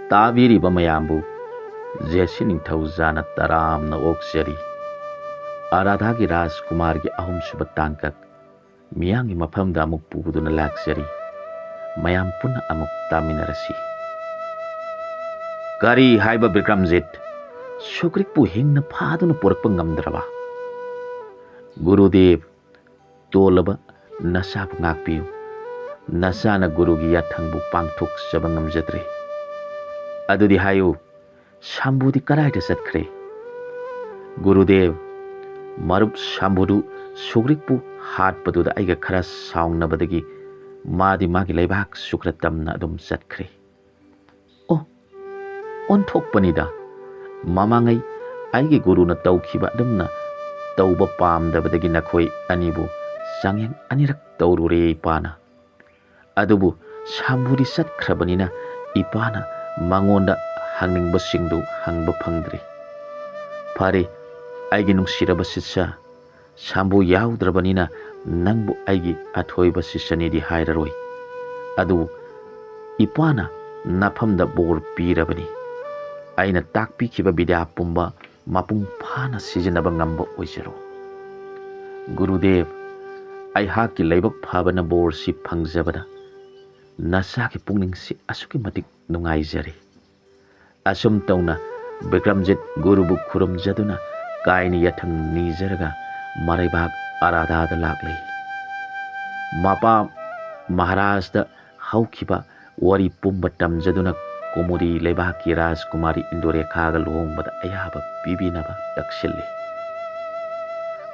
ꯇꯥꯕꯤꯔꯤꯕ ꯃꯌꯥꯝꯕꯨ ꯖꯦꯁꯤ ꯅꯤꯡꯊꯧꯖꯥꯅ ꯇꯔꯥꯝꯅ ꯑꯣꯛꯆꯔꯤ꯫ ꯑꯔꯥꯙꯥꯒꯤ ꯔꯥꯖꯀꯨꯃꯥꯔꯒꯤ ꯑꯍꯨꯝꯁꯨꯕ ꯇꯥꯡꯀꯛ ꯃꯤꯌꯥꯝꯒꯤ ꯃꯐꯝꯗ ꯑꯃꯨꯛ ꯄꯨꯗꯨꯅ ꯂꯥꯛꯆꯔꯤ꯫ ꯃꯌꯥꯝ ꯄꯨꯟꯅ ꯑꯃꯨꯛ ꯇꯥꯃꯤꯟꯅꯔꯁꯤ꯫ ꯀꯔꯤ ꯍꯥꯏꯕ ꯕꯤꯀ꯭ꯔꯝꯖꯤꯠ? ꯁꯨꯒ꯭ꯔꯤꯛꯄꯨ ꯍꯤꯡꯅ ꯐꯥꯗꯨꯅ ꯄꯨꯔꯛꯄ ꯉꯝꯗ꯭ꯔꯕ? ꯒꯨꯔꯨꯗꯦꯕ, ꯇꯣꯜꯂꯕ ꯅꯆꯥꯕꯨ ꯉꯥꯛꯄꯤꯌꯨ꯫ ꯅꯆꯥꯅ ꯒꯨꯔꯨꯒꯤ ꯌꯥꯊꯪꯕꯨ ꯄꯥꯡꯊꯣꯛꯆꯕ ꯉꯝꯖꯗ꯭ꯔꯦ꯫ ꯑꯗꯨꯗꯤ ꯍꯥꯏꯌꯨ, ꯁꯝꯕꯨꯗꯤ ꯀꯗꯥꯏꯗ ꯆꯠꯈ꯭ꯔꯦ? ꯒꯨꯔꯨꯗꯦꯕ, ꯃꯔꯨꯞ ꯁꯝꯕꯨꯗꯨ ꯁꯨꯒ꯭ꯔꯤꯛꯄꯨ ꯍꯥꯠꯄꯗꯨꯗ ꯑꯩꯒ ꯈꯔ ꯁꯥꯎꯅꯕꯗꯒꯤ ꯃꯥꯗꯤ ꯃꯥꯒꯤ ꯂꯩꯕꯥꯛ ꯁꯨꯈ꯭ꯔ ꯇꯝꯅ ꯑꯗꯨꯝ ꯆꯠꯈ꯭ꯔꯦ꯫ ꯑꯣ, ꯑꯣꯟꯊꯣꯛꯄꯅꯤꯗ! ꯃꯃꯥꯡꯉꯩ ꯑꯩꯒꯤ ꯒꯨꯔꯨꯅ ꯇꯧꯈꯤꯕ ꯑꯗꯨꯝꯅ ꯇꯧꯕ ꯄꯥꯝꯗꯕꯗꯒꯤ ꯅꯈꯣꯏ ꯑꯅꯤꯕꯨ ꯆꯥꯡꯌꯦꯡ ꯑꯅꯤꯔꯛ ꯇꯧꯔꯨꯔꯦ ꯏꯄꯥꯅ꯫ ꯑꯗꯨꯕꯨ ꯁꯝꯕꯨꯗꯤ ꯆꯠꯈ꯭ꯔꯕꯅꯤꯅ ꯏꯄꯥꯅ ꯃꯉꯣꯟꯗ ꯍꯪꯅꯤꯡꯕꯁꯤꯡꯗꯨ ꯍꯪꯕ ꯐꯪꯗ꯭ꯔꯦ꯫ ꯐꯔꯦ, ꯑꯩꯒꯤ ꯅꯨꯡꯁꯤꯔꯕ ꯁꯤꯁ꯭ꯌ, ꯁꯝꯕꯨ ꯌꯥꯎꯗ꯭ꯔꯕꯅꯤꯅ ꯅꯪꯕꯨ ꯑꯩꯒꯤ ꯑꯊꯣꯏꯕ ꯁꯤꯁ꯭ꯌꯅꯤꯗꯤ ꯍꯥꯏꯔꯔꯣꯏ꯫ ꯑꯗꯨꯕꯨ ꯏꯄꯥꯅ ꯅꯐꯝꯗ ꯕꯣꯔ ꯄꯤꯔꯕꯅꯤ꯫ ꯑꯩꯅ ꯇꯥꯛꯄꯤꯈꯤꯕ ꯕꯤꯗ꯭ꯌꯥ ꯄꯨꯝꯕ ꯃꯄꯨꯡ ꯐꯥꯅ ꯁꯤꯖꯤꯟꯅꯕ ꯉꯝꯕ ꯑꯣꯏꯖꯔꯣ꯫ ꯒꯨꯔꯨꯗꯦꯕ, ꯑꯩꯍꯥꯛꯀꯤ ꯂꯥꯏꯕꯛ ꯐꯕꯅ ꯕꯣꯔꯁꯤ ꯐꯪꯖꯕꯗ ꯅꯆꯥꯒꯤ ꯄꯨꯛꯅꯤꯡꯁꯤ ꯑꯁꯨꯛꯀꯤ ꯃꯇꯤꯛ ꯅꯨꯡꯉꯥꯏꯖꯔꯦ꯫ ꯑꯁꯨꯝ ꯇꯧꯅ ꯕꯤꯀ꯭ꯔꯝꯖꯤꯠ ꯒꯨꯔꯨꯕꯨ ꯈꯨꯔꯨꯝꯖꯗꯨꯅ ꯀꯥꯏꯅ ꯌꯥꯊꯪ ꯅꯤꯖꯔꯒ ꯃꯔꯩꯕꯥꯛ ꯑꯔꯥꯙꯥꯗ ꯂꯥꯛꯂꯦ꯫ ꯃꯄꯥ ꯃꯍꯥꯔꯥꯖꯗ ꯍꯧꯈꯤꯕ ꯋꯥꯔꯤ ꯄꯨꯝꯕ ꯇꯝꯖꯗꯨꯅ ꯀꯨꯃꯨꯔꯤ ꯂꯩꯕꯥꯛꯀꯤ ꯔꯥꯖꯀꯨꯃꯥꯔꯤ ꯏꯟꯗꯨꯔꯦꯈꯥꯒ ꯂꯨꯍꯣꯡꯕꯗ ꯑꯌꯥꯕ ꯄꯤꯕꯤꯅꯕ ꯇꯛꯁꯤꯜꯂꯤ꯫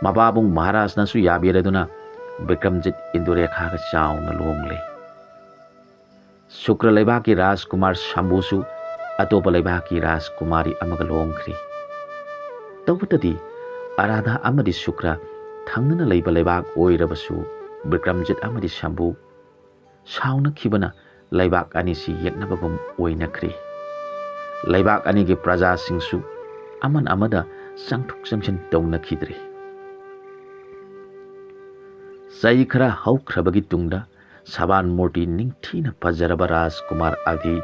ꯃꯄꯥꯕꯨꯡ ꯃꯍꯥꯔꯥꯖꯅꯁꯨ ꯌꯥꯕꯤꯔꯗꯨꯅ ꯕꯤꯀ꯭ꯔꯝꯖꯤꯠ ꯏꯟꯗꯨꯔꯦꯈꯥꯒ ꯆꯥꯎꯅ ꯂꯨꯍꯣꯡꯂꯦ꯫ ꯁꯨꯀ꯭ꯔ ꯂꯩꯕꯥꯛꯀꯤ ꯔꯥꯖꯀꯨꯃꯥꯔ ꯁꯝꯕꯨꯁꯨ ꯑꯇꯣꯞꯄ ꯂꯩꯕꯥꯛꯀꯤ ꯔꯥꯖꯀꯨꯃꯥꯔꯤ ꯑꯃꯒ ꯂꯨꯍꯣꯡꯈ꯭ꯔꯦ꯫ ꯇꯧꯕꯇꯗꯤ ꯑꯔꯥꯙꯥ ꯑꯃꯗꯤ ꯁꯨꯀ꯭ꯔ ꯊꯪꯅꯅ ꯂꯩꯕ ꯂꯩꯕꯥꯛ ꯑꯣꯏꯔꯕꯁꯨ ꯕꯤꯀ꯭ꯔꯝꯖꯤꯠ ꯑꯃꯗꯤ ꯁꯝꯕꯨ ꯁꯥꯎꯅꯈꯤꯕꯅ ꯂꯩꯕꯥꯛ ꯑꯅꯤꯁꯤ ꯌꯦꯛꯅꯕꯒꯨꯝ ꯑꯣꯏꯅꯈ꯭ꯔꯦ꯫ ꯂꯩꯕꯥꯛ ꯑꯅꯤꯒꯤ ꯄ꯭ꯔꯖꯥꯁꯤꯡꯁꯨ ꯑꯃꯅ ꯑꯃꯗ ꯆꯪꯊꯣꯛ ꯆꯪꯁꯤꯟ ꯇꯧꯅꯈꯤꯗ꯭ꯔꯦ꯫ ꯆꯍꯤ ꯈꯔ ꯍꯧꯈ꯭ꯔꯕꯒꯤ ꯇꯨꯡꯗ ꯁꯕꯥꯟ ꯃꯨꯔꯇꯤ ꯅꯤꯡꯊꯤꯅ ꯐꯖꯔꯕ ꯔꯥꯖꯀꯨꯃꯥꯔ ꯑꯚꯤ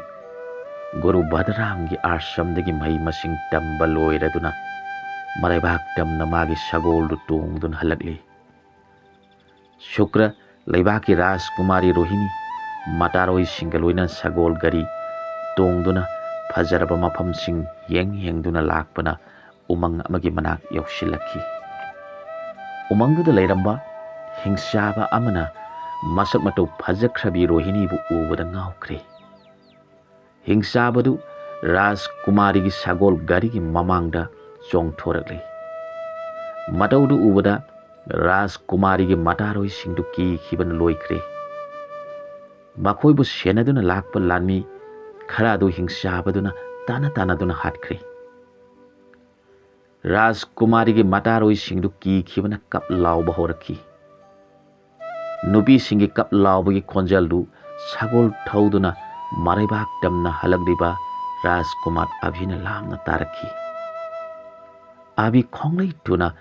ꯒꯨꯔꯨ ꯚꯗ꯭ꯔꯥꯝꯒꯤ ꯑꯥꯁ꯭ꯔꯝꯗꯒꯤ ꯃꯍꯩ ꯃꯁꯤꯡ ꯇꯝꯕ ꯂꯣꯏꯔꯗꯨꯅ ꯃꯔꯩꯕꯥꯛ ꯇꯝꯅ ꯃꯥꯒꯤ ꯁꯒꯣꯜꯗꯨ ꯇꯣꯡꯗꯨꯅ ꯍꯜꯂꯛꯂꯤ꯫ ꯁꯨꯀ꯭ꯔ ꯂꯩꯕꯥꯛꯀꯤ ꯔꯥꯖꯀꯨꯃꯥꯔꯤ ꯔꯣꯍꯤꯅꯤ ꯃꯇꯥꯔꯣꯏꯁꯤꯡꯒ ꯂꯣꯏꯅꯅ ꯁꯒꯣꯜ ꯒꯥꯔꯤ ꯇꯣꯡꯗꯨꯅ ꯐꯖꯔꯕ ꯃꯐꯝꯁꯤꯡ ꯌꯦꯡꯗꯨꯅ ꯂꯥꯛꯄꯅ ꯎꯃꯪ ꯑꯃꯒꯤ ꯃꯅꯥꯛ ꯌꯧꯁꯤꯜꯂꯛꯈꯤ꯫ ꯎꯃꯪꯗꯨꯗ ꯂꯩꯔꯝꯕ ꯍꯤꯡꯆꯥꯕ ꯑꯃꯅ ꯃꯁꯛ ꯃꯇꯧ ꯐꯖꯈ꯭ꯔꯕꯤ ꯔꯣꯍꯤꯅꯤꯕꯨ ꯎꯕꯗ ꯉꯥꯎꯈ꯭ꯔꯦ꯫ ꯍꯤꯡꯆꯥꯕꯗꯨ ꯔꯥꯖꯀꯨꯃꯥꯔꯤꯒꯤ ꯁꯒꯣꯜ ꯒꯥꯔꯤꯒꯤ ꯃꯃꯥꯡꯗ ꯆꯣꯡꯊꯣꯔꯛꯂꯦ꯫ ꯃꯇꯧꯗꯨ ꯎꯕꯗ ꯔꯥꯖꯀꯨꯃꯥꯔꯤꯒꯤ ꯃꯇꯥꯔꯣꯏꯁꯤꯡꯗꯨ ꯀꯤꯈꯤꯕꯅ ꯂꯣꯏꯈ꯭ꯔꯦ꯫ ꯃꯈꯣꯏꯕꯨ ꯁꯦꯟꯅꯗꯨꯅ ꯂꯥꯛꯄ ꯂꯥꯟꯃꯤ ꯈꯔꯗꯨ ꯍꯤꯡꯆꯥꯕꯗꯨꯅ ꯇꯥꯟꯅꯗꯨꯅ ꯍꯥꯠꯈ꯭ꯔꯦ꯫ ꯔꯥꯖꯀꯨꯃꯥꯔꯤꯒꯤ ꯃꯇꯥꯔꯣꯏꯁꯤꯡꯗꯨ ꯀꯤꯈꯤꯕꯅ ꯀꯞ ꯂꯥꯎꯕ ꯍꯧꯔꯛꯈꯤ꯫ ꯅꯨꯄꯤꯁꯤꯡꯒꯤ ꯀꯞ ꯂꯥꯎꯕꯒꯤ ꯈꯣꯟꯖꯦꯜꯗꯨ ꯁꯒꯣꯜ ꯊꯧꯗꯨꯅ ꯃꯔꯩꯕꯥꯛ ꯇꯝꯅ ꯍꯜꯂꯛꯂꯤꯕ ꯔꯥꯖꯀꯨꯃꯥꯔ ꯑꯚꯤꯅ ꯂꯥꯞꯅ ꯇꯥꯔꯛꯈꯤ꯫ ꯑꯚꯤ ꯈꯣꯡꯂꯩ ꯊꯨꯅ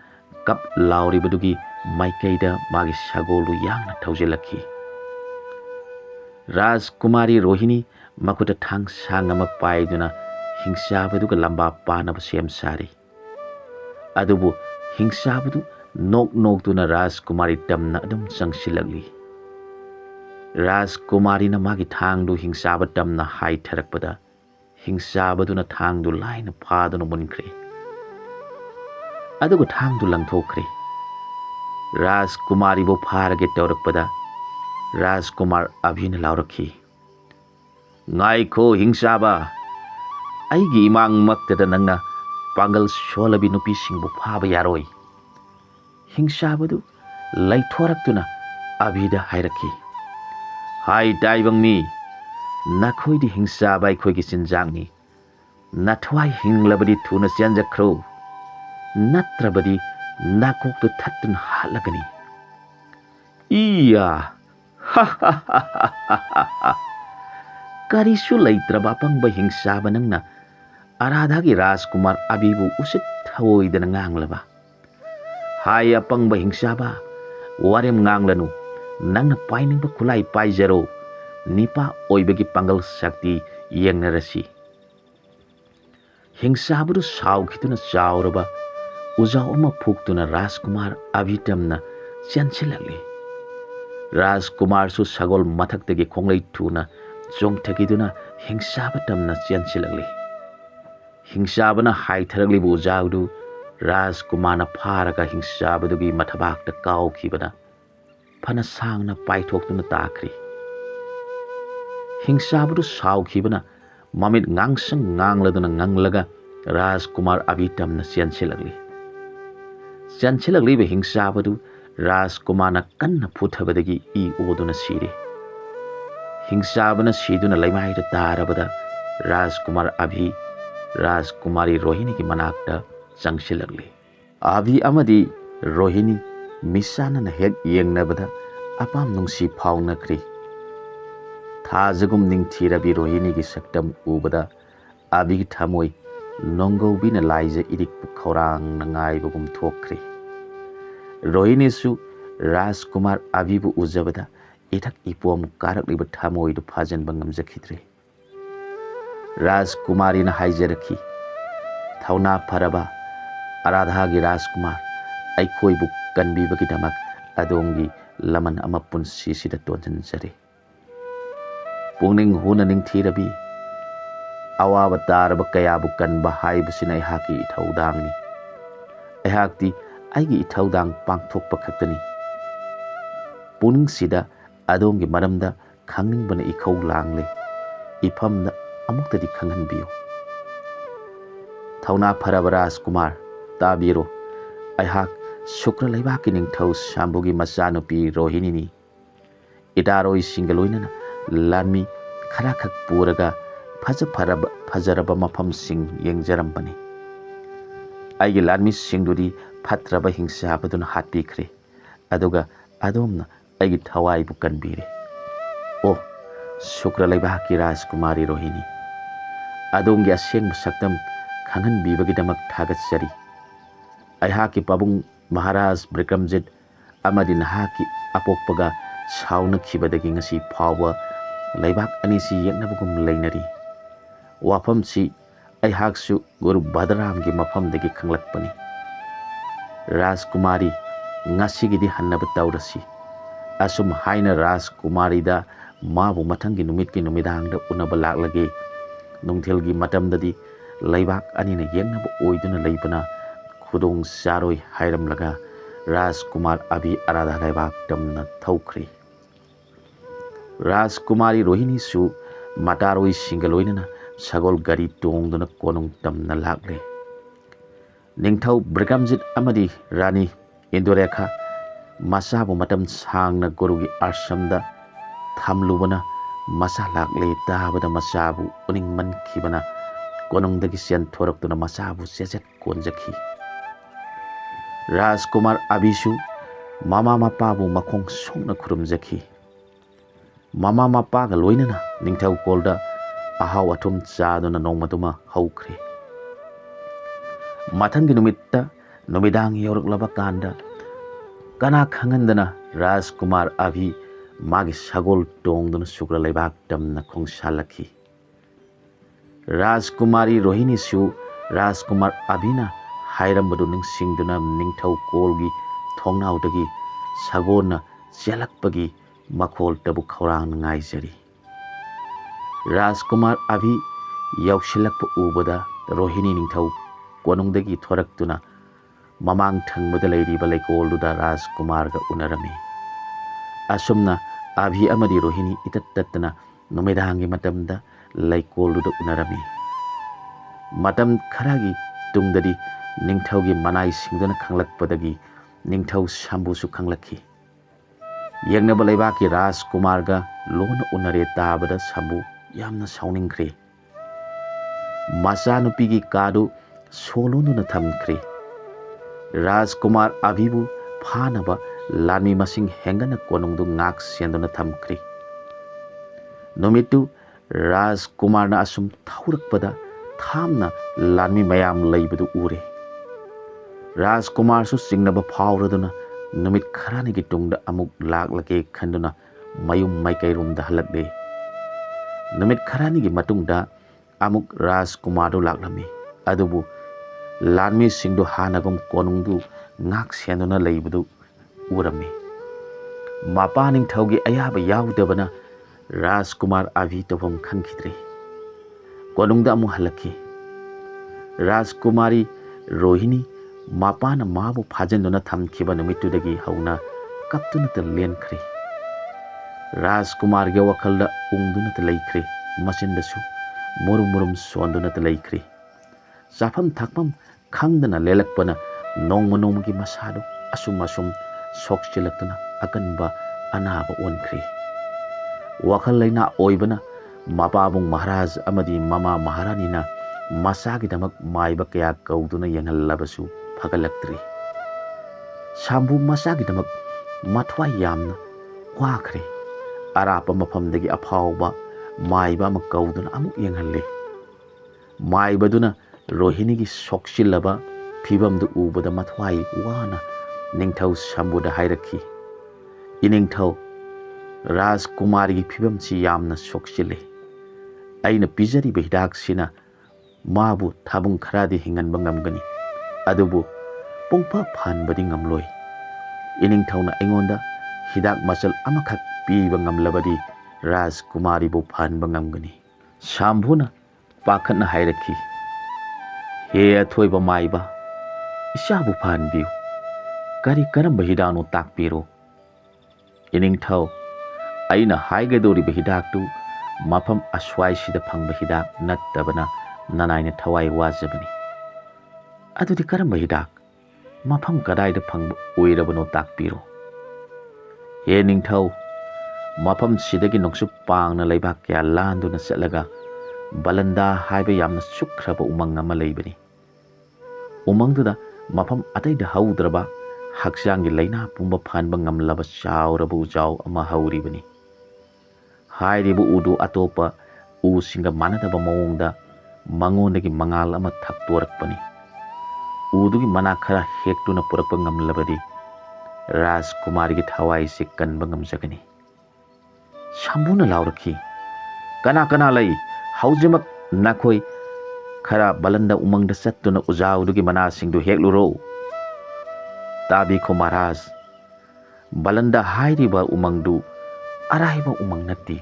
ꯀꯞ ꯂꯥꯎꯔꯤꯕꯗꯨꯒꯤ ꯃꯥꯏꯀꯩꯗ ꯃꯥꯒꯤ ꯁꯒꯣꯜꯗꯨ ꯌꯥꯡꯅ ꯊꯧꯖꯤꯜꯂꯛꯈꯤ꯫ ꯔꯥꯖꯀꯨꯃꯥꯔꯤ ꯔꯣꯍꯤꯅꯤ ꯃꯈꯨꯠꯇ ꯊꯥꯡ ꯁꯥꯡ ꯑꯃ ꯄꯥꯏꯗꯨꯅ ꯍꯤꯡꯆꯥꯕꯗꯨꯒ ꯂꯝꯕꯥ ꯄꯥꯅꯕ ꯁꯦꯝ ꯁꯥꯔꯤ꯫ ꯑꯗꯨꯕꯨ ꯍꯤꯡꯆꯥꯕꯗꯨ ꯅꯣꯛꯇꯨꯅ ꯔꯥꯖꯀꯨꯃꯥꯔꯤ ꯇꯝꯅ ꯑꯗꯨꯝ ꯆꯪꯁꯤꯜꯂꯛꯂꯤ꯫ ꯔꯥꯖꯀꯨꯃꯥꯔꯤꯅ ꯃꯥꯒꯤ ꯊꯥꯡꯗꯨ ꯍꯤꯡꯆꯥꯕ ꯇꯝꯅ ꯍꯥꯏꯊꯔꯛꯄꯗ ꯍꯤꯡꯆꯥꯕꯗꯨꯅ ꯊꯥꯡꯗꯨ ꯂꯥꯏꯅ ꯐꯥꯗꯨꯅ ꯃꯨꯟꯈ꯭ꯔꯦ꯫ ꯑꯗꯨꯒ ꯊꯥꯡꯗꯨ ꯂꯪꯊꯣꯛꯈ꯭ꯔꯦ꯫ ꯔꯥꯖꯀꯨꯃꯥꯔꯤꯕꯨ ꯐꯥꯔꯒꯦ ꯇꯧꯔꯛꯄꯗ ꯔꯥꯖꯀꯨꯃꯥꯔ ꯑꯚꯤꯅ ꯂꯥꯎꯔꯛꯈꯤ, "ꯉꯥꯏꯈꯣ ꯍꯤꯡꯆꯥꯕ! ꯑꯩꯒꯤ ꯏꯃꯥꯡꯃꯛꯇꯗ ꯅꯪꯅ ꯄꯥꯡꯒꯜ ꯁꯣꯜꯂꯕꯤ ꯅꯨꯄꯤꯁꯤꯡꯕꯨ ꯐꯥꯕ ꯌꯥꯔꯣꯏ"꯫ ꯍꯤꯡꯆꯥꯕꯗꯨ ꯂꯩꯊꯣꯔꯛꯇꯨꯅ ꯑꯚꯤꯗ ꯍꯥꯏꯔꯛꯈꯤ, "ꯍꯥꯏ ꯇꯥꯏꯕꯪ ꯃꯤ, ꯅꯈꯣꯏꯗꯤ ꯍꯤꯡꯆꯥꯕ ꯑꯩꯈꯣꯏꯒꯤ ꯆꯤꯟꯖꯥꯛꯅꯤ꯫ ꯅꯊꯋꯥꯏ ꯍꯤꯡꯂꯕꯗꯤ ꯊꯨꯅ ꯆꯦꯟꯖꯈ꯭ꯔꯣ, ꯅꯠꯇ꯭ꯔꯕꯗꯤ ꯅꯥꯀꯣꯛꯇꯨ ꯊꯠꯇꯨꯅ ꯍꯥꯠꯂꯒꯅꯤ"꯫ ꯏꯌꯥ! ꯍꯥ ꯍꯥ ꯍꯥ ꯍꯥ ꯍꯥ ꯍꯥ! ꯀꯔꯤꯁꯨ ꯂꯩꯇ꯭ꯔꯕ ꯑꯄꯪꯕ ꯍꯤꯡꯆꯥꯕ ꯅꯪꯅ ꯑꯔꯥꯙꯥꯒꯤ ꯔꯥꯖꯀꯨꯃꯥꯔ ꯑꯚꯤꯕꯨ ꯎꯁꯤꯠ ꯊꯑꯣꯏꯗꯅ ꯉꯥꯡꯂꯕ? ꯍꯥꯏ ꯑꯄꯪꯕ ꯍꯤꯡꯆꯥꯕ, ꯋꯥꯔꯦꯝ ꯉꯥꯡꯂꯅꯨ, ꯅꯪꯅ ꯄꯥꯏꯅꯤꯡꯕ ꯈꯨꯠꯂꯥꯏ ꯄꯥꯏꯖꯔꯣ, ꯅꯤꯄꯥ ꯑꯣꯏꯕꯒꯤ ꯄꯥꯡꯒꯜ ꯁꯛꯇꯤ ꯌꯦꯡꯅꯔꯁꯤ꯫ हिंसाबुदु साउखिदुना चाउरबा उजाउ अमा फुक्तुना राजकुमार अभिटमना चेंसिलगली राजकुमारसु सगोल मथक्तगी खोंगलै थुना चोंगथकिदुना हिंसाबा तमना चेंसिलगली हिंसाबना हाइथरगलिबु उजाउदु राजकुमारना फारगा हिंसाबदुगी मथबाकता काउखिबना फना सांगना पाइथोक्तुना ताखरी हिंसाबुदु साउखिबना ममित ngang nganglदुना nganglगा राजकुमार अभिटमना चेंसिलगली हिंसाबदु राजकुमारना कन्न फुथबदगी ई ओदुना सिरे हिंसाबना सिदुना लैमाइदा तारबदा राजकुमार अभि राजकुमारी रोहिणी की मनाक्ता चंगसिलगली अभि अमदी रोहिणी मिसानना हेक येंगनबदा अपाम नुंसी फाउनक्री थाजगुम निंगथिरबी रोहिणी की सक्तम उबदा अभि थमोय नोंगौबिना लाइजा इरिक खौरांग नंगाइबगुम थोक्री रोहिणीसु राजकुमार अभिबु उजबदा इथक इपोम कारकलिब थमोयदु फाजनबा ngamjakidre राजकुमारीना हाइजरखी थौना फरबा आराधागी राजकुमार अखोइबु कनबीबगिदमक अदोंगी लमन अमा पुंसीसिदा तोंजनजरे पुंगनिंग हुना निंगथिरबी अवाबा तारबा कयाबु कनबा हाइबसिना इहाकी इथौदांगनी इहाक्ति आइगी इथौदांग पांगथोकपा खक्तनी पुंगसिदा अदोंगी मरमदा खंगनिंगबना इखौ लांगले इफमदा अमुक्तदी खंगनबियो थौना फरबा राजकुमार ताबीरो अहाक शुक्र लैबाकी निंगथौ शांबुगी मचानुपी रोहिणीनी इदारोई सिंगलोइनना लानमी खरा खक पुरगा फजरबा मफमसिंग येंगजरंबनी आइगी लानमी सिंगदुदी फत्रबा हिंसाबदुन हातपीख्रे अदुगा अदोमना आइगी थवाइबु कनबीरे ओ शुक्र लैबाकी राजकुमारी रोहिणी अदोंगी असेंग सक्तम खंगनबीबगिदमक थागतसरी अहाकी पबुंग महाराज ब्रिकमजित अमदी नहाकी अपोकपगा साउनखिबदगी ngasi फावबा लैबाक अनिसी येंगनबगुम लैनरी वाफमसी अहाकसु गुरु भद्रामगी मफमदगी खंगलकपनी राजकुमारी ngasiगीदी हन्नब तौरसी असुम हाइना राजकुमारीदा माबु मथंगी नुमितकी नुमिदांगदा उनब लाक्लगे नुंगथेलगी मतमददी लैबाक अनिना येंगनब ओइदुना लैबना खुदोंग चारोय हाइरमलगा राजकुमार अभि आराधा लैबाक तमना थौख्री राजकुमारी रोहिणी सु मटारोय सिंगलोइनना सगोल गरी तोंगदुना कोनुंग तमना लाक्ले निंगथौ ब्रिकमजित अमदी रानी इंदुरेखा मसाबु मतम सांगना गुरुगी आश्रमदा थमलुबना मसा लाक्ले ताबदा मसाबु उनिंग मनखिबना कोनुंगदगी सेन थोरक्तुना मसाबु सेजेट कोनजखी राजकुमार अभिसु मामा मपाबु मखोंग सोंगना खुरुमजखी मामा मपागा लोइनना निंगथौ कोलदा अहाव अथुम चादुना नोंमदुमा हौख्रे मथंगी नुमित्ता नुमिदांग यौरक्लबा कांदा कना खंगंदना राजकुमार अभि मागी सगोल टोंगदुना शुक्र लैबाक तमना खोंगसालखी राजकुमारी रोहिणी सु राजकुमार अभिना हाइरमबदु निंगसिंगदुना निंगथौ कोलगी थोंगनाउदगी सगोलना चेलकपगी मखोल तबु खौरांग ngaijari राजकुमार अभि यौसिलक उबदा रोहिणी निंगथौ कोनुंगदगी थोरक्तुना ममांग थंगबदा लैरिबा लैकोलदुदा राजकुमारगा उनरमी असुमना अभि अमदी रोहिणी इतत्ततना नुमिदांगी मतमदा लैकोलदुदा उनरमी मतम खरागी तुंगददी निंगथौगी मनाई सिंगदुना खंगलकपदगी निंगथौ शांबुसु खंगलखी येंगनबा लैबाकी राजकुमारगा लोन उनरे ताबदा शांबु यामना साउनिंग्रे मचानुपीगी कादु सोलोनुना थमख्रे राजकुमार अभिबु फानबा लानमी मसिंग हेंगना कोनुंगदु ngak सेंदुना थमख्रे नुमितु राजकुमारना असुम थौरकपदा थामना लानमी मयाम लैबदु उरे राजकुमारसु सिंगनबा फावरदुना नुमित खरानिगी तुंगदा अमुक लाक्लगे खंदुना मयुम माइकैरुमदा हलकले नुमित खरानिगी मतुंगदा अमुक राजकुमारदु लाक्लमी ꯑꯗꯨꯕꯨ ꯂꯥꯟꯃꯤꯁꯤꯡꯗꯨ ꯍꯥꯟꯅꯒꯨꯝ ꯀꯣꯅꯨꯡꯗꯨ ꯉꯥꯛ ꯁꯦꯟꯗꯨꯅ ꯂꯩꯕꯗꯨ ꯎꯔꯝꯃꯤ꯫ ꯃꯄꯥ ꯅꯤꯡꯊꯧꯒꯤ ꯑꯌꯥꯕ ꯌꯥꯎꯗꯕꯅ ꯔꯥꯖꯀꯨꯃꯥꯔ ꯑꯚꯤ ꯇꯧꯐꯝ ꯈꯪꯈꯤꯗ꯭ꯔꯦ꯫ ꯀꯣꯅꯨꯡꯗ ꯑꯃꯨꯛ ꯍꯜꯂꯛꯈꯤ꯫ ꯔꯥꯖꯀꯨꯃꯥꯔꯤ ꯔꯣꯍꯤꯅꯤ ꯃꯄꯥꯅ ꯃꯥꯕꯨ ꯐꯥꯖꯤꯟꯗꯨꯅ ꯊꯝꯈꯤꯕ ꯅꯨꯃꯤꯠꯇꯨꯗꯒꯤ ꯍꯧꯅ ꯀꯞꯇꯨꯅꯇ ꯂꯦꯟꯈ꯭ꯔꯦ꯫ ꯔꯥꯖꯀꯨꯃꯥꯔꯒꯤ ꯋꯥꯈꯜꯗ ꯎꯪꯗꯨꯅꯇ ꯂꯩꯈ꯭ꯔꯦ, ꯃꯆꯤꯟꯗꯁꯨ ꯃꯨꯔꯨꯝ ꯃꯨꯔꯨꯝ ꯁꯣꯟꯗꯨꯅꯇ ꯂꯩꯈ꯭ꯔꯦ꯫ ꯆꯥꯐꯝ ꯊꯛꯐꯝ ꯈꯪꯗꯅ ꯂꯦꯜꯂꯛꯄꯅ ꯅꯣꯡꯃ ꯅꯣꯡꯃꯒꯤ ꯃꯁꯥꯗꯨ ꯑꯁꯨꯝ ꯁꯣꯛꯆꯤꯜꯂꯛꯇꯨꯅ ꯑꯀꯟꯕ ꯑꯅꯥꯕ ꯑꯣꯟꯈ꯭ꯔꯦ꯫ ꯋꯥꯈꯜ ꯂꯩꯅꯥ ꯑꯣꯏꯕꯅ ꯃꯄꯥꯕꯨꯡ ꯃꯍꯥꯔꯥꯖ ꯑꯃꯗꯤ ꯃꯃꯥ ꯃꯍꯥꯔꯥꯅꯤꯅ ꯃꯆꯥꯒꯤꯗꯃꯛ ꯃꯥꯏꯕ ꯀꯌꯥ ꯀꯧꯗꯨꯅ ꯌꯦꯡꯍꯜꯂꯕꯁꯨ ꯐꯒꯠꯂꯛꯇ꯭ꯔꯤ꯫ ꯁꯥꯝꯕꯨ ꯃꯆꯥꯒꯤꯗꯃꯛ ꯃꯊ꯭ꯋꯥꯏ ꯌꯥꯝꯅ ꯋꯥꯈ꯭ꯔꯦ꯫ ꯑꯔꯥꯞꯄ ꯃꯐꯝꯗꯒꯤ ꯑꯐꯥꯎꯕ ꯃꯥꯏꯕ ꯑꯃ ꯀꯧꯗꯨꯅ ꯑꯃꯨꯛ ꯌꯦꯡꯍꯜꯂꯦ꯫ ꯃꯥꯏꯕꯗꯨꯅ ꯔꯣꯍꯤꯅꯤꯒꯤ ꯁꯣꯛꯆꯤꯜꯂꯕ ꯐꯤꯕꯝꯗꯨ ꯎꯕꯗ ꯃꯊ꯭ꯋꯥꯏ ꯋꯥꯅ ꯅꯤꯡꯊꯧ ꯁꯝꯕꯨꯗ ꯍꯥꯏꯔꯛꯈꯤ, "ꯏꯅꯤꯡꯊꯧ, ꯔꯥꯖꯀꯨꯃꯥꯔꯤꯒꯤ ꯐꯤꯕꯝꯁꯤ ꯌꯥꯝꯅ ꯁꯣꯛꯆꯤꯜꯂꯦ꯫ ꯑꯩꯅ ꯄꯤꯖꯔꯤꯕ ꯍꯤꯗꯥꯛꯁꯤꯅ ꯃꯥꯕꯨ ꯊꯥꯕꯨꯡ ꯈꯔꯗꯤ ꯍꯤꯡꯍꯟꯕ ꯉꯝꯒꯅꯤ, ꯑꯗꯨꯕꯨ ꯄꯨꯡꯐ ꯐꯍꯟꯕꯗꯤ ꯉꯝꯂꯣꯏ꯫ ꯏꯅꯤꯡꯊꯧꯅ ꯑꯩꯉꯣꯟꯗ ꯍꯤꯗꯥꯛ ꯃꯆꯜ ꯑꯃꯈꯛ ꯄꯤꯕ ꯉꯝꯂꯕꯗꯤ ꯔꯥꯖꯀꯨꯃꯥꯔꯤꯕꯨ ꯐꯍꯟꯕ ꯉꯝꯒꯅꯤ"꯫ ꯁꯥꯝꯕꯨꯅ ꯄꯥꯈꯠꯅ ꯍꯥꯏꯔꯛꯈꯤ, "ꯍꯦ ꯑꯊꯣꯏꯕ ꯃꯥꯏꯕ, ꯏꯆꯥꯕꯨ ꯐꯍꯟꯕꯤꯌꯨ꯫ ꯀꯔꯝꯕ ꯍꯤꯗꯥꯛꯅꯣ ꯇꯥꯛꯄꯤꯔꯣ"꯫ "ꯏꯅꯤꯡꯊꯧ, ꯑꯩꯅ ꯍꯥꯏꯒꯗꯧꯔꯤꯕ ꯍꯤꯗꯥꯛꯇꯨ ꯃꯐꯝ ꯑꯁ꯭ꯋꯥꯏꯁꯤꯗ ꯐꯪꯕ ꯍꯤꯗꯥꯛ ꯅꯠꯇꯕꯅ ꯅꯅꯥꯏꯅ ꯊꯋꯥꯏ ꯋꯥꯖꯕꯅꯤ"꯫ "ꯑꯗꯨꯗꯤ ꯀꯔꯝꯕ ꯍꯤꯗꯥꯛ, ꯃꯐꯝ ꯀꯗꯥꯏꯗ ꯐꯪꯕ ꯑꯣꯏꯔꯕꯅꯣ ꯇꯥꯛꯄꯤꯔꯣ"꯫ "ꯍꯦ ꯅꯤꯡꯊꯧ, ꯃꯐꯝꯁꯤꯗꯒꯤ ꯅꯣꯡꯆꯨꯞ ꯄꯥꯡꯅ ꯂꯩꯕꯥꯛ ꯀꯌꯥ ꯂꯥꯟꯗꯨꯅ ꯆꯠꯂꯒ ꯕꯂꯟꯗꯥ ꯍꯥꯏꯕ ꯌꯥꯝꯅ ꯁꯨꯛꯈ꯭ꯔꯕ ꯎꯃꯪ ꯑꯃ ꯂꯩꯕꯅꯤ꯫ ꯎꯃꯪꯗꯨꯗ ꯃꯐꯝ ꯑꯇꯩꯗ ꯍꯧꯗ꯭ꯔꯕ, ꯍꯛꯆꯥꯡꯒꯤ ꯂꯩꯅꯥ ꯄꯨꯝꯕ ꯐꯍꯟꯕ ꯉꯝꯂꯕ ꯆꯥꯎꯔꯕ ꯎꯖꯥꯎ ꯑꯃ ꯍꯧꯔꯤꯕꯅꯤ꯫ ꯍꯥꯏꯔꯤꯕ ꯎꯗꯨ ꯑꯇꯣꯞꯄ ꯎꯁꯤꯡꯒ ꯃꯥꯟꯅꯗꯕ ꯃꯑꯣꯡꯗ ꯃꯉꯣꯟꯗꯒꯤ ꯃꯉꯥꯜ ꯑꯃ ꯊꯛꯇꯣꯔꯛꯄꯅꯤ꯫ ꯎꯗꯨꯒꯤ ꯃꯅꯥ ꯈꯔ ꯍꯦꯛꯇꯨꯅ ꯄꯨꯔꯛꯄ ꯉꯝꯂꯕꯗꯤ ꯔꯥꯖꯀꯨꯃꯥꯔꯤꯒꯤ ꯊꯋꯥꯏꯁꯤ ꯀꯟꯕ ꯉꯝꯖꯒꯅꯤ"꯫ ꯁꯥꯝꯕꯨꯅ ꯂꯥꯎꯔꯛꯈꯤ, "ꯀꯅꯥ ꯀꯅꯥ ꯂꯩ? ꯍꯧꯖꯤꯛꯃꯛ ꯅꯈꯣꯏ ꯈꯔ ꯕꯂꯟꯗ ꯎꯃꯪꯗ ꯆꯠꯇꯨꯅ ꯎꯖꯥꯎꯗꯨꯒꯤ ꯃꯅꯥꯁꯤꯡꯗꯨ ꯍꯦꯛꯂꯨꯔꯣ"꯫ "ꯇꯥꯕꯤꯈꯣ ꯃꯍꯥꯔꯥꯖ, ꯕꯂꯟꯗ ꯍꯥꯏꯔꯤꯕ ꯎꯃꯪꯗꯨ ꯑꯔꯥꯏꯕ ꯎꯃꯪ ꯅꯠꯇꯦ꯫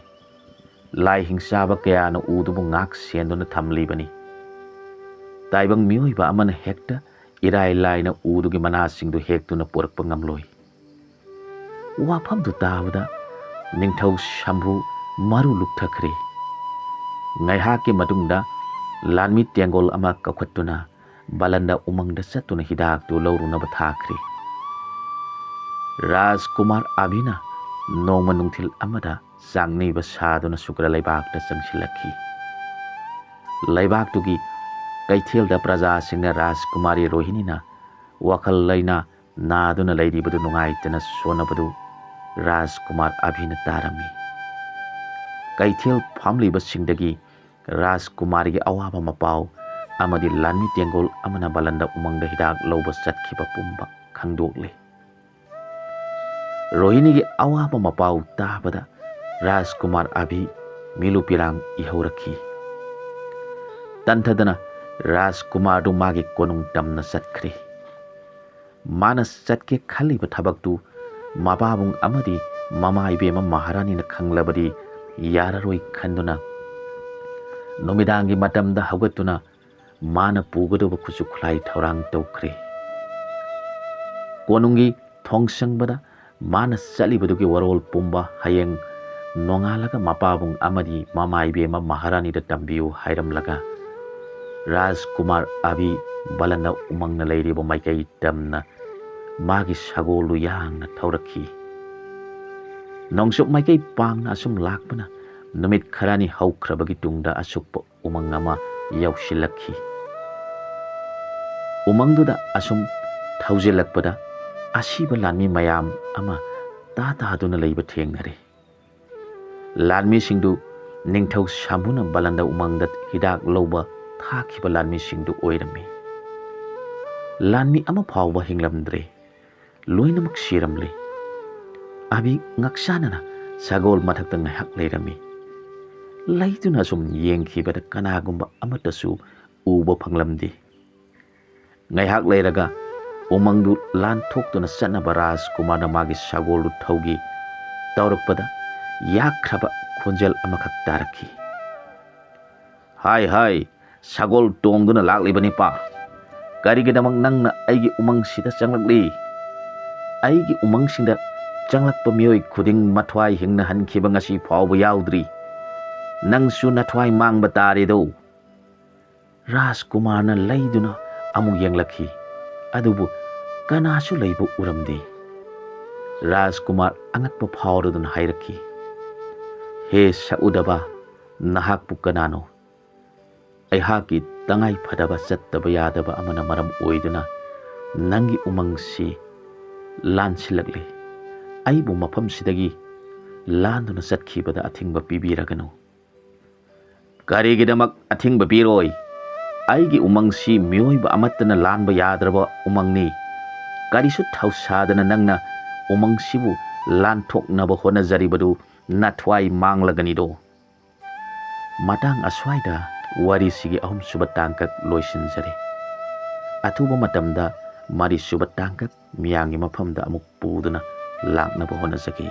ꯂꯥꯏ ꯍꯤꯡꯆꯥꯕ ꯀꯌꯥꯅ ꯎꯗꯨꯕꯨ ꯉꯥꯛ ꯁꯦꯟꯗꯨꯅ ꯊꯝꯂꯤꯕꯅꯤ꯫ ꯇꯥꯏꯕꯪ ꯃꯤꯑꯣꯏꯕ ꯑꯃꯅ ꯍꯦꯛꯇ ꯏꯔꯥꯏ ꯂꯥꯏꯅ ꯎꯗꯨꯒꯤ ꯃꯅꯥꯁꯤꯡꯗꯨ ꯍꯦꯛꯇꯨꯅ ꯄꯨꯔꯛꯄ ꯉꯝꯂꯣꯏ"꯫ ꯋꯥꯐꯝꯗꯨ ꯇꯥꯕꯗ ꯅꯤꯡꯊꯧ ꯁꯝꯕꯨ ꯃꯔꯨ ꯂꯨꯞꯊꯈ꯭ꯔꯦ꯫ ꯉꯥꯏꯍꯥꯛꯀꯤ ꯃꯇꯨꯡꯗ ꯂꯥꯟꯃꯤ ꯇꯦꯡꯒꯣꯜ ꯑꯃ ꯀꯧꯈꯠꯇꯨꯅ ꯕꯂꯟꯗ ꯎꯃꯪꯗ ꯆꯠꯇꯨꯅ ꯍꯤꯗꯥꯛꯇꯨ ꯂꯧꯔꯨꯅꯕ ꯊꯥꯈ꯭ꯔꯦ꯫ ꯔꯥꯖꯀꯨꯃꯥꯔ ꯑꯚꯤꯅ ꯅꯣꯡꯃ ꯅꯨꯡꯊꯤꯜ ꯑꯃꯗ ꯆꯥꯡꯅꯤꯕ ꯁꯥꯗꯨꯅ ꯁꯨꯀ꯭ꯔ ꯂꯩꯕꯥꯛꯇ ꯆꯪꯁꯤꯜꯂꯛꯈꯤ꯫ ꯂꯩꯕꯥꯛꯇꯨꯒꯤ ꯀꯩꯊꯦꯜꯗ ꯄ꯭ꯔꯖꯥꯁꯤꯡꯅ ꯔꯥꯖꯀꯨꯃꯥꯔꯤ ꯔꯣꯍꯤꯅꯤꯅ ꯋꯥꯈꯜ ꯂꯩꯅꯥ ꯅꯥꯗꯨꯅ ꯂꯩꯔꯤꯕꯗꯨ ꯅꯨꯡꯉꯥꯏꯇꯅ ꯁꯣꯟꯅꯕꯗꯨ ꯔꯥꯖꯀꯨꯃꯥꯔ ꯑꯚꯤꯅ ꯇꯥꯔꯝꯃꯤ꯫ ꯀꯩꯊꯦꯜ ꯐꯝꯂꯤꯕꯁꯤꯡꯗꯒꯤ ꯔꯥꯖꯀꯨꯃꯥꯔꯤꯒꯤ ꯑꯋꯥꯕ ꯃꯄꯥꯎ ꯑꯃꯗꯤ ꯂꯥꯟꯃꯤ ꯇꯦꯡꯒꯣꯜ ꯑꯃꯅ ꯕꯂꯟꯗ ꯎꯃꯪꯗ ꯍꯤꯗꯥꯛ ꯂꯧꯕ ꯆꯠꯈꯤꯕ ꯄꯨꯝꯕ ꯈꯪꯗꯣꯛꯂꯦ꯫ ꯔꯣꯍꯤꯅꯤꯒꯤ ꯑꯋꯥꯕ ꯃꯄꯥꯎ ꯇꯥꯕꯗ ꯔꯥꯖꯀꯨꯃꯥꯔ ꯑꯚꯤ ꯃꯤꯂꯨ ꯄꯤꯔꯥꯡ ꯏꯍꯧꯔꯛꯈꯤ꯫ ꯇꯟꯊꯗꯅ ꯔꯥꯖꯀꯨꯃꯥꯔꯗꯨ ꯃꯥꯒꯤ ꯀꯣꯅꯨꯡ ꯇꯝꯅ ꯆꯠꯈ꯭ꯔꯦ꯫ ꯃꯥꯅ ꯆꯠꯀꯦ ꯈꯜꯂꯤꯕ ꯊꯕꯛꯇꯨ ꯃꯄꯥꯕꯨꯡ ꯑꯃꯗꯤ ꯃꯃꯥ ꯏꯕꯦꯝꯃ ꯃꯍꯥꯔꯥꯅꯤꯅ ꯈꯪꯂꯕꯗꯤ ꯌꯥꯔꯔꯣꯏ ꯈꯟꯗꯨꯅ ꯅꯨꯃꯤꯗꯥꯡꯒꯤ ꯃꯇꯝꯗ ꯍꯧꯒꯠꯇꯨꯅ ꯃꯥꯅ ꯄꯨꯒꯗꯧꯕ ꯈꯨꯠꯁꯨ ꯈꯨꯠꯂꯥꯏ ꯊꯧꯔꯥꯡ ꯇꯧꯈ꯭ꯔꯦ꯫ ꯀꯣꯅꯨꯡꯒꯤ ꯊꯣꯡꯁꯪꯕꯗ ꯃꯥꯅ ꯆꯠꯂꯤꯕꯗꯨꯒꯤ ꯋꯥꯔꯣꯜ ꯄꯨꯝꯕ ꯍꯌꯦꯡ ꯅꯣꯡꯉꯥꯜꯂꯒ ꯃꯄꯥꯕꯨꯡ ꯑꯃꯗꯤ ꯃꯃꯥ ꯏꯕꯦꯝꯃ ꯃꯍꯥꯔꯥꯅꯤꯗ ꯇꯝꯕꯤꯌꯨ ꯍꯥꯏꯔꯝꯂꯒ ꯔꯥꯖꯀꯨꯃꯥꯔ ꯑꯚꯤ ꯕꯂꯟꯗ ꯎꯃꯪꯅ ꯂꯩꯔꯤꯕ ꯃꯥꯏꯀꯩ ꯇꯝꯅ ꯃꯥꯒꯤ ꯁꯒꯣꯜꯗꯨ ꯌꯥꯡꯅ ꯊꯧꯔꯛꯈꯤ꯫ ꯅꯣꯡꯆꯨꯞ ꯃꯥꯏꯀꯩ ꯄꯥꯡꯅ ꯑꯁꯨꯝ ꯂꯥꯛꯄꯅ ꯅꯨꯃꯤꯠ ꯈꯔꯅꯤ ꯍꯧꯈ꯭ꯔꯕꯒꯤ ꯇꯨꯡꯗ ꯑꯁꯨꯛꯄ ꯎꯃꯪ ꯑꯃ ꯌꯧꯁꯤꯜꯂꯛꯈꯤ꯫ ꯎꯃꯪꯗꯨꯗ ꯑꯁꯨꯝ ꯊꯧꯖꯤꯜꯂꯛꯄꯗ ꯑꯁꯤꯕ ꯂꯥꯟꯃꯤ ꯃꯌꯥꯝ ꯑꯃ ꯇꯥꯗꯨꯅ ꯂꯩꯕ ꯊꯦꯡꯅꯔꯦ꯫ ꯂꯥꯟꯃꯤꯁꯤꯡꯗꯨ ꯅꯤꯡꯊꯧ ꯁꯝꯕꯨꯅ ꯕꯂꯟꯗ ꯎꯃꯪꯗ ꯍꯤꯗꯥꯛ ꯂꯧꯕ ꯊꯥꯈꯤꯕ ꯂꯥꯟꯃꯤꯁꯤꯡꯗꯨ ꯑꯣꯏꯔꯝꯃꯤ꯫ ꯂꯥꯟꯃꯤ ꯑꯃ ꯐꯥꯎꯕ ꯍꯤꯡꯂꯝꯗ꯭ꯔꯦ, ꯂꯣꯏꯅꯃꯛ ꯁꯤꯔꯝꯂꯦ꯫ ꯑꯚꯤ ꯉꯛꯆꯥꯅꯅ ꯁꯒꯣꯜ ꯃꯊꯛꯇ ꯉꯥꯏꯍꯥꯛ ꯂꯩꯔꯝꯃꯤ꯫ ꯂꯩꯗꯨꯅ ꯁꯨꯝ ꯌꯦꯡꯈꯤꯕꯗ ꯀꯅꯥꯒꯨꯝꯕ ꯑꯃꯠꯇꯁꯨ uba phanglamdi. Ngaihak leiraga umangdu lanthoktuna chatnaba Rajkumarna magi sagoldu thaugi taurakpada yakhraba khonjel amakhak tarakhi. Hai sagol tongduna laklibani pa. Karigidamang nangna aigi umangsida changlakli. Aigi umangsingda changlakpa miyoi khuding mathwai hingna hankhiba ngasi phawba yaudri. Nangsu nathwai mangba tarido. Rajkumarna leiduna amuk yenglakhi. Adubu kanasu leibu uramdi. Rajkumar angakpa phawraduna hairakhi. He saudaba nahakpu kanano. Aihaki tangai phadaba chattaba yadaba amana maram oiduna nangi umangsi lansilakli. Aibu mafam sidagi landuna chatkibada athingba pibiragano. Karigidamak athingba piroi. Aigi umangsi mioiba amattana lanba yadraba umangni. Karisu thausadana nangna umangsibu lanthoknaba honajaribadu nathwai manglaganido. Matang aswaida wari sigi ahum suba tangkak loisinjari. Atuba matamda mari suba tangkak miyangi mafamda amuk puduna laknaba honajagi.